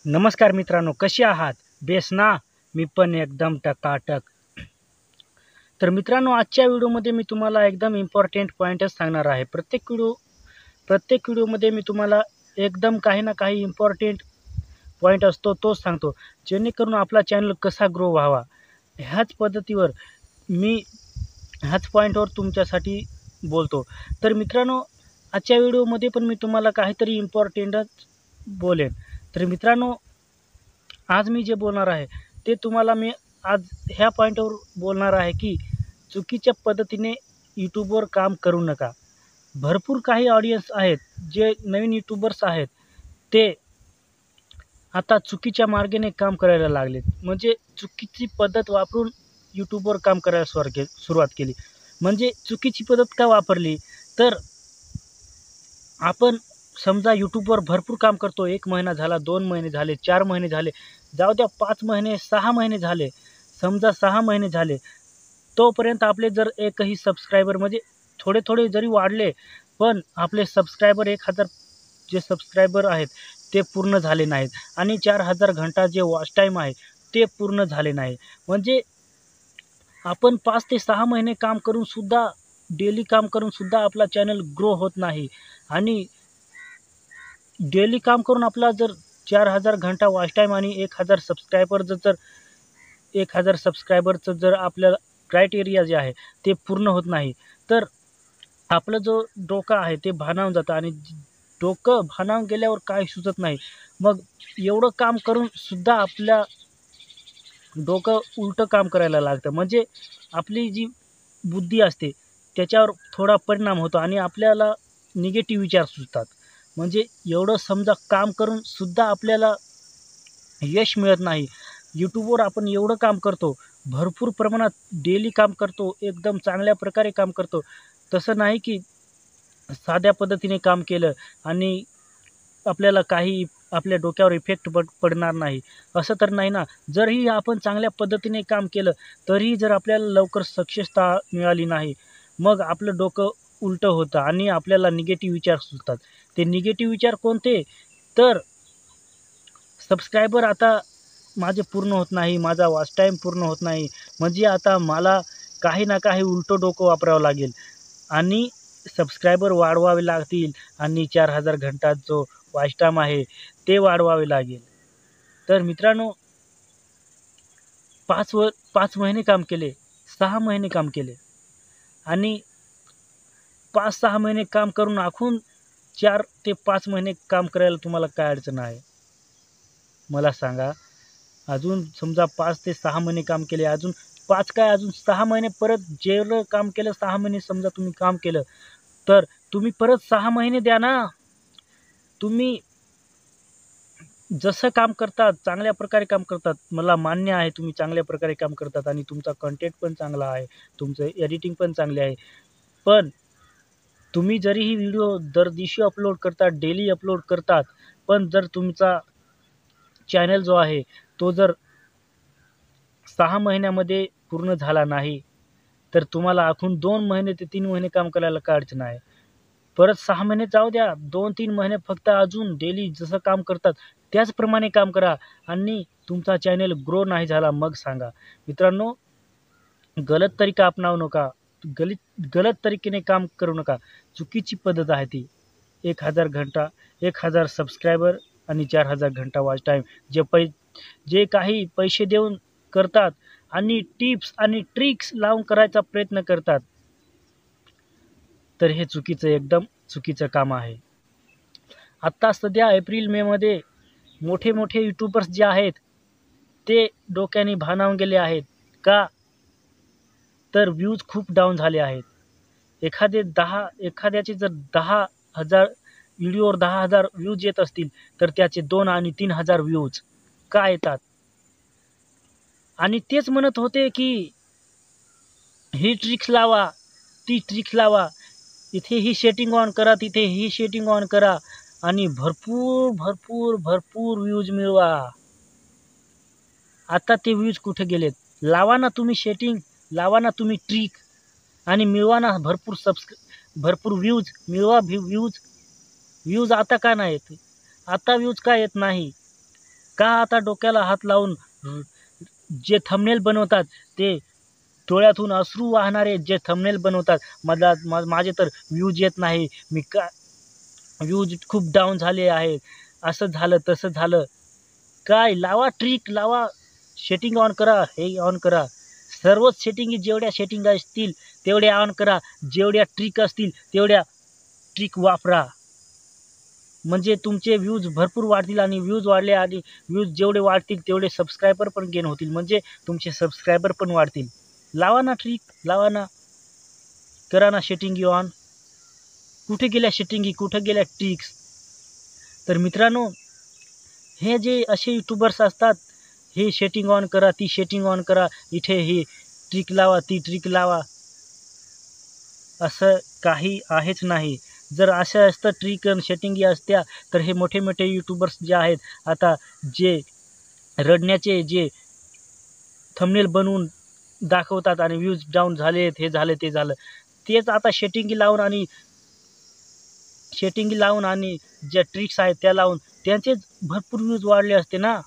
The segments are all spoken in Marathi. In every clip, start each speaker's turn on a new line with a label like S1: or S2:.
S1: नमस्कार मित्रांनो, कसे आहात? बेस ना? मी पण एकदम टकाटक. तर मित्रांनो, आजच्या व्हिडिओमध्ये मी तुम्हाला एकदम इम्पॉर्टंट पॉईंटच सांगणार आहे. प्रत्येक व्हिडिओमध्ये मी तुम्हाला एकदम काही ना काही इम्पॉर्टंट पॉईंट असतो तोच सांगतो, जेणेकरून आपला चॅनल कसा ग्रो व्हावा. ह्याच पद्धतीवर मी ह्याच पॉईंटवर तुमच्यासाठी बोलतो. तर मित्रांनो, आजच्या व्हिडिओमध्ये पण मी तुम्हाला काहीतरी इम्पॉर्टंटच बोलेन. तर मित्रांनो, आज मी जे बोलणार आहे ते तुम्हाला मी आज ह्या पॉईंटवर बोलणार आहे की चुकीच्या पद्धतीने यूट्यूबवर काम करू नका. भरपूर काही ऑडियन्स आहेत, जे नवीन यूट्यूबर्स आहेत, ते आता चुकीच्या मार्गाने काम करायला लागलेत. म्हणजे चुकीची पद्धत वापरून यूट्यूबवर काम करायला सुरुवात केली. म्हणजे चुकीची पद्धत का वापरली? तर आपण समजा यूट्यूबवर भरपूर काम करतो. 1 महिना झाला, 2 महिने झाले, 4 महिने झाले, जाऊ द्या 5 महिने, 6 महिने झाले. समजा 6 महिने झाले, तोपर्यंत आपले जर एकही सबस्क्रायबर म्हणजे थोडे-थोडे जरी वाढले, पण आपले सबस्क्रायबर 1000 जे सबस्क्रायबर आहेत, ते पूर्ण झाले नाहीत आणि 4000 घंटा जे वॉच टाईम आहे, ते पूर्ण झाले नाही. म्हणजे आपण 5 ते 6 महिने काम करून सुद्धा, डेली काम करून सुद्धा आपला चॅनल ग्रो होत नाही आणि डेली काम करून आपला जर 4000 घंटा वॉच टाईम आणि 1000 सबस्क्रायबरचं जर आपल्याला क्रायटेरिया जे आहे ते पूर्ण होत नाही, तर आपलं जो डोकं आहे ते भानावून जातं आणि डोकं भानावून गेल्यावर काही सुचत नाही. मग एवढं काम करून सुद्धा आपल्या डोकं उलटं काम करायला लागतं. म्हणजे आपली जी बुद्धी असते त्याच्यावर थोडा परिणाम होतो आणि आपल्याला निगेटिव्ह विचार सुचतात. म्हणजे एवढं समजा काम करून सुद्धा आपल्याला यश मिळत नाही. यूट्यूबवर आपण एवढं काम करतो, भरपूर प्रमाणात डेली काम करतो, एकदम चांगल्या प्रकारे काम करतो. तसं नाही की साध्या पद्धतीने काम केलं आणि आपल्याला काही आपल्या डोक्यावर इफेक्ट पडणार नाही, असं तर नाही ना. जरीही आपण चांगल्या पद्धतीने काम केलं, तरीही जर आपल्याला लवकर सक्सेसता मिळाली नाही, मग आपलं डोकं उलटं होतं आणि आपल्याला निगेटिव्ह विचार सुचतात. ते निगेटिव्ह विचार कोणते? तर सबस्क्रायबर आता माझे पूर्ण होत नाही, माझा वॉच टाईम पूर्ण होत नाही, म्हणजे आता मला काही ना काही उलटं डोकं वापरावं लागेल आणि सबस्क्रायबर वाढवावे लागतील आणि 4000 घंटा जो वॉच टाईम आहे ते वाढवावे लागेल. तर मित्रांनो, 5 महिने काम केले, 6 महिने काम केले आणि 5-6 महिने काम करून आखून 4 ते 5 महिने काम करायला तुम्हाला काय अडचण आहे? मला सांगा. अजून समजा 5 ते 6 महिने काम केले, अजून 5 काय अजून 6 महिने परत जेवढं काम केलं, 6 महिने समजा तुम्ही काम केलं, तर तुम्ही परत 6 महिने द्या ना. तुम्ही जसं काम करतात, चांगल्या प्रकारे काम करतात. मला मान्य आहे तुम्ही चांगल्या प्रकारे काम करतात आणि तुमचा कंटेंट पण चांगला आहे, तुमचं एडिटिंग पण चांगली आहे. पण तुम्ही जरीही व्हिडिओ दर दिवशी अपलोड करतात, डेली अपलोड करतात, पण जर तुमचा चॅनल जो आहे, तो जर 6 महिन्यामध्ये पूर्ण झाला नाही, तर तुम्हाला आखून 2 महिने ते 3 महिने काम करायला काय अडचण आहे? परत 6 महिने जाऊ द्या, 2-3 महिने फक्त अजून डेली जसं काम करतात त्याचप्रमाणे काम करा आणि तुमचा चॅनल ग्रो नाही झाला मग सांगा. मित्रांनो, गलत तरीका अपनावू नका. गलत तरीकेने काम करू नका. चुकीची पद्धत आहे ती. 1000 घंटा, 1000 सबस्क्रायबर आणि 4000 घंटा वॉच टाईम जे काही पैसे देऊन करतात आणि टिप्स आणि ट्रिक्स लावून करायचा प्रयत्न करतात, तर हे एकदम चुकीचं काम आहे. आत्ता सध्या एप्रिल-मेमध्ये मोठे-मोठे यूट्यूबर्स जे आहेत, ते डोक्याने भानावून गेले आहेत. का? तर व्ह्यूज खूप डाऊन झाले आहेत. एखाद्याचे जर 10,000 व्हिडिओवर 10,000 व्ह्यूज येत असतील, तर त्याचे 2 आणि 3,000 व्ह्यूज का येतात? आणि तेच म्हणत होते, की ही ट्रिक्स लावा, ती ट्रिक्स लावा. इथे ही सेटिंग ऑन करा, तिथे ही सेटिंग ऑन करा आणि भरपूर व्ह्यूज मिळवा. आता ते व्ह्यूज कुठे गेलेत? लावा ना तुम्ही सेटिंग, लावा ना तुम्ही ट्रिक आणि मिळवा ना भरपूर व्ह्यूज. मिळवा व्ह्यूज. व्ह्यूज आता का नाही येत? आता व्ह्यूज का येत नाही? का आता डोक्याला हात लावून जे थंबनेल बनवतात ते डोळ्यातून अश्रू वाहणारे जे थंबनेल बनवतात, माझे तर व्ह्यूज येत नाही, मी का व्ह्यूज खूप डाऊन झाले आहेत, असं झालं तसं झालं. काय लावा ट्रिक लावा, सेटिंग ऑन करा, हे ऑन करा. सर्वच सेटिंगी जेवढ्या सेटिंग असतील तेवढ्या ऑन करा. जेवढ्या ट्रिक असतील तेवढ्या ट्रिक वापरा. म्हणजे तुमचे व्ह्यूज भरपूर वाढतील आणि व्ह्यूज वाढले आणि व्ह्यूज जेवढे वाढतील तेवढे सबस्क्रायबर पण गेन होतील. म्हणजे तुमचे सबस्क्रायबर पण वाढतील. लावा ना ट्रिक, लावा ना. करा ना सेटिंगी ऑन. कुठे गेल्या सेटिंगी, कुठे गेल्या ट्रिक्स? तर मित्रांनो, हे जे असे यूट्यूबर्स असतात, हे सेटिंग ऑन करा, ती सेटिंग ऑन करा, इथे ही ट्रिक लावा, ती ट्रिक लावा, असं काही आहेच नाही. जर असं असतं ट्रिक आणि सेटिंगी असत्या तर हे मोठे-मोठे यूट्यूबर्स जे आहेत, आता जे रडण्याचे जे थंबनेल बनवून दाखवतात आणि व्ह्यूज डाऊन झालेत, हे झालं, ते झालं. तेच आता सेटिंगी लावून आणि ज्या ट्रिक्स आहेत त्या लावून त्यांचेच भरपूर व्ह्यूज वाढले असते ना.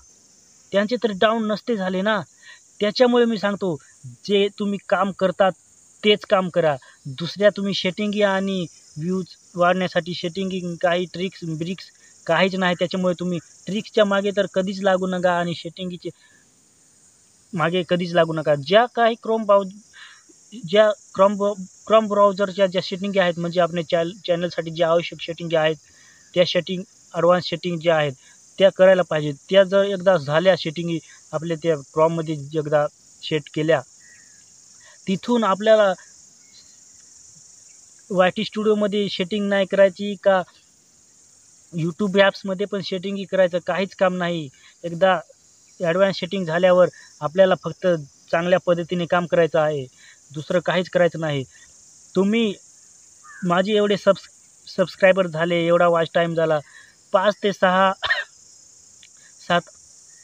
S1: त्यांचे तर डाऊन नसते झाले ना. त्याच्यामुळे मी सांगतो, जे तुम्ही काम करतात तेच काम करा. दुसऱ्या तुम्ही सेटिंगी आणि व्ह्यूज वाढण्यासाठी सेटिंगी काही ट्रिक्स-ब्रिक्स काहीच नाही. त्याच्यामुळे तुम्ही ट्रिक्सच्या मागे तर कधीच लागू नका आणि सेटिंगीचे मागे कधीच लागू नका. ज्या क्रोम ब्राउझरच्या ज्या सेटिंगी आहेत, म्हणजे आपल्या चॅनलसाठी ज्या आवश्यक सेटिंगी आहेत, त्या सेटिंग ॲडव्हान्स सेटिंग ज्या आहेत त्या करायला पाहिजेत. त्या जर एकदा झाल्या सेटिंगी आपल्या त्या क्रोममध्ये एकदा सेट केल्या, तिथून आपल्याला वाय-टी स्टुडिओमध्ये सेटिंग नाही करायची का YouTube ॲप्समध्ये पण सेटिंगी करायचं काहीच काम नाही. एकदा ॲडव्हान्स सेटिंग झाल्यावर आपल्याला फक्त चांगल्या पद्धतीने काम करायचं आहे. दुसरं काहीच करायचं नाही. तुम्ही माझे एवढे सबस्क्रायबर झाले, एवढा वॉच टाईम झाला 5 ते 6, 7,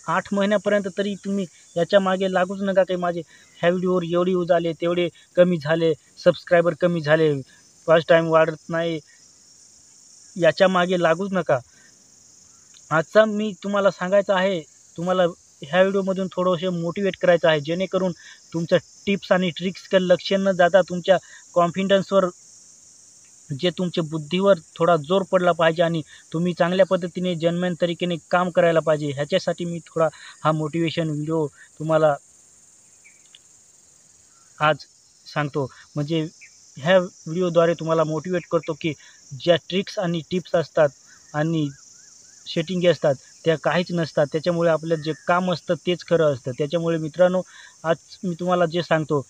S1: 8 महिन्यापर्यंत तरी तुम्ही याच्या मागे लागूच नका की माझे ह्या व्हिडिओवर एवढे व्ह्यूज आले, तेवढे कमी झाले, सबस्क्रायबर कमी झाले, वॉच टाईम वाढत नाही. याच्या मागे लागूच नका. आजचा मी तुम्हाला सांगायचं आहे, तुम्हाला ह्या व्हिडिओमधून थोडंसं मोटिवेट करायचं आहे, जेणेकरून तुमच्या टिप्स आणि ट्रिक्सकडे लक्ष न जाता तुमच्या कॉन्फिडन्सवर, जे तुमच्या बुद्धीवर थोडा जोर पडला पाहिजे आणि तुम्ही चांगल्या पद्धतीने जेन्युइन तरीकेने काम करायला पाहिजे. ह्याच्यासाठी मी थोडा हा मोटिवेशन व्हिडिओ तुम्हाला आज सांगतो. म्हणजे ह्या व्हिडिओद्वारे तुम्हाला मोटिवेट करतो की ज्या ट्रिक्स आणि टिप्स असतात आणि सेटिंगी असतात त्या काहीच नसतात. त्याच्यामुळे आपलं जे काम असतं तेच खरं असतं. त्याच्यामुळे मित्रांनो, आज मी तुम्हाला जे सांगतो,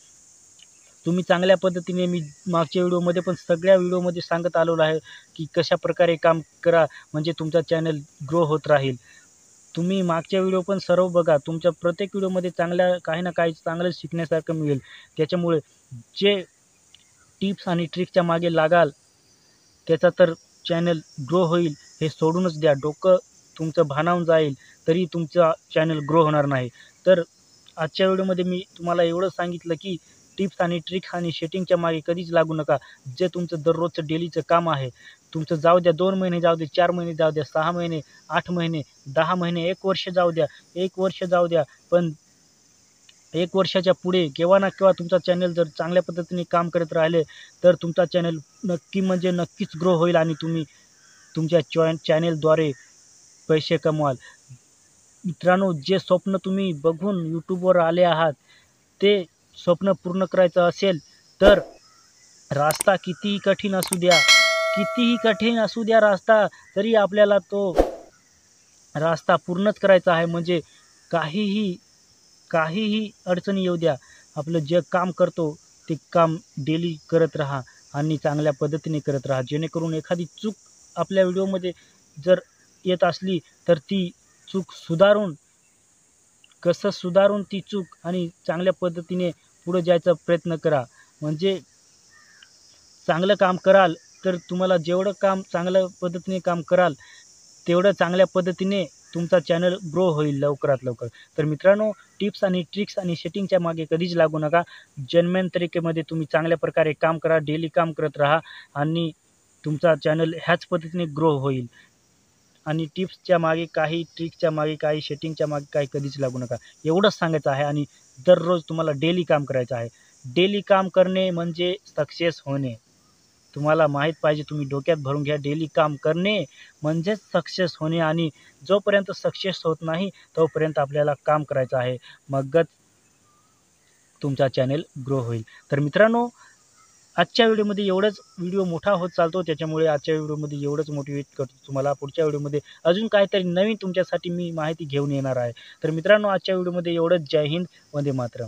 S1: तुम्ही चांगल्या पद्धतीने, मी मागच्या व्हिडिओमध्ये पण सगळ्या व्हिडिओमध्ये सांगत आलेलो आहे की कशाप्रकारे काम करा म्हणजे तुमचा चॅनल ग्रो होत राहील. तुम्ही मागच्या व्हिडिओ पण सर्व बघा. तुमच्या प्रत्येक व्हिडिओमध्ये काही ना काही चांगलं शिकण्यासारखं मिळेल. त्याच्यामुळे जे टिप्स आणि ट्रिक्सच्या मागे लागाल त्याचा तर चॅनल ग्रो होईल हे सोडूनच द्या. डोकं तुमचं भानावून जाईल तरी तुमचा चॅनल ग्रो होणार नाही. तर आजच्या व्हिडिओमध्ये मी तुम्हाला एवढं सांगितलं की टिप्स आणि ट्रिक्स आणि सेटिंगच्या मागे कधीच लागू नका. जे तुमचं दररोजचं डेलीचं काम आहे, तुमचं जाऊ द्या 2 महिने जाऊ द्या, 4 महिने जाऊ द्या, 6 महिने, 8 महिने, 10 महिने, 1 वर्ष जाऊ द्या, 1 वर्ष जाऊ द्या. पण 1 वर्षाच्या पुढे केव्हा ना केव्हा तुमचा चॅनल जर चांगल्या पद्धतीने काम करत राहिले, तर तुमचा चॅनल नक्की म्हणजे नक्कीच ग्रो होईल आणि तुम्ही तुमच्या चॅनलद्वारे पैसे कमवाल. मित्रांनो, जे स्वप्न तुम्ही बघून यूट्यूबवर आले आहात, ते स्वप्न पूर्ण करायचं असेल तर रास्ता कितीही कठीण असू द्या रास्ता, तरी आपल्याला तो रास्ता पूर्णच करायचा आहे. म्हणजे काहीही अडचणी येऊ द्या, आपलं जे काम करतो ते काम डेली करत राहा आणि चांगल्या पद्धतीने करत राहा. जेणेकरून एखादी चूक आपल्या व्हिडिओमध्ये जर येत असली तर ती चूक सुधारून ती चूक आणि चांगल्या पद्धतीने पुढे जायचा प्रयत्न करा. म्हणजे चांगलं काम कराल तर तुम्हाला जेवढं काम चांगल्या पद्धतीने काम कराल, तेवढं चांगल्या पद्धतीने तुमचा चॅनल ग्रो होईल लवकरात लवकर. तर मित्रांनो, टिप्स आणि ट्रिक्स आणि सेटिंगच्या मागे कधीच लागू नका. जेन्युइन तरीकेमध्ये तुम्ही चांगल्या प्रकारे काम करा, डेली काम करत राहा आणि तुमचा चॅनल ह्याच पद्धतीने ग्रो होईल. आणि टिप्सच्या मागे काही, ट्रिक्सच्या मागे काही, सेटिंगच्या मागे काही कधीच लागू नका. एवढंच सांगायचं आहे आणि दररोज तुम्हाला डेली काम करायचं आहे. डेली काम करणे म्हणजे सक्सेस होणे. तुम्हाला माहीत पाहिजे, तुम्ही डोक्यात भरून घ्या, डेली काम करणे म्हणजेच सक्सेस होणे आणि जोपर्यंत सक्सेस होत नाही तोपर्यंत आपल्याला काम करायचं आहे. मगच तुमचा चॅनल ग्रो होईल. तर मित्रांनो, आजच्या व्हिडिओमध्ये एवढंच. व्हिडिओ मोठा होत चालतो त्याच्यामुळे आजच्या व्हिडिओमध्ये एवढंच मोटिवेट करतो तुम्हाला. पुढच्या व्हिडिओमध्ये अजून काहीतरी नवीन तुमच्यासाठी मी माहिती घेऊन येणार आहे. तर मित्रांनो, आजच्या व्हिडिओमध्ये एवढंच. जय हिंद, वंदे मातरम.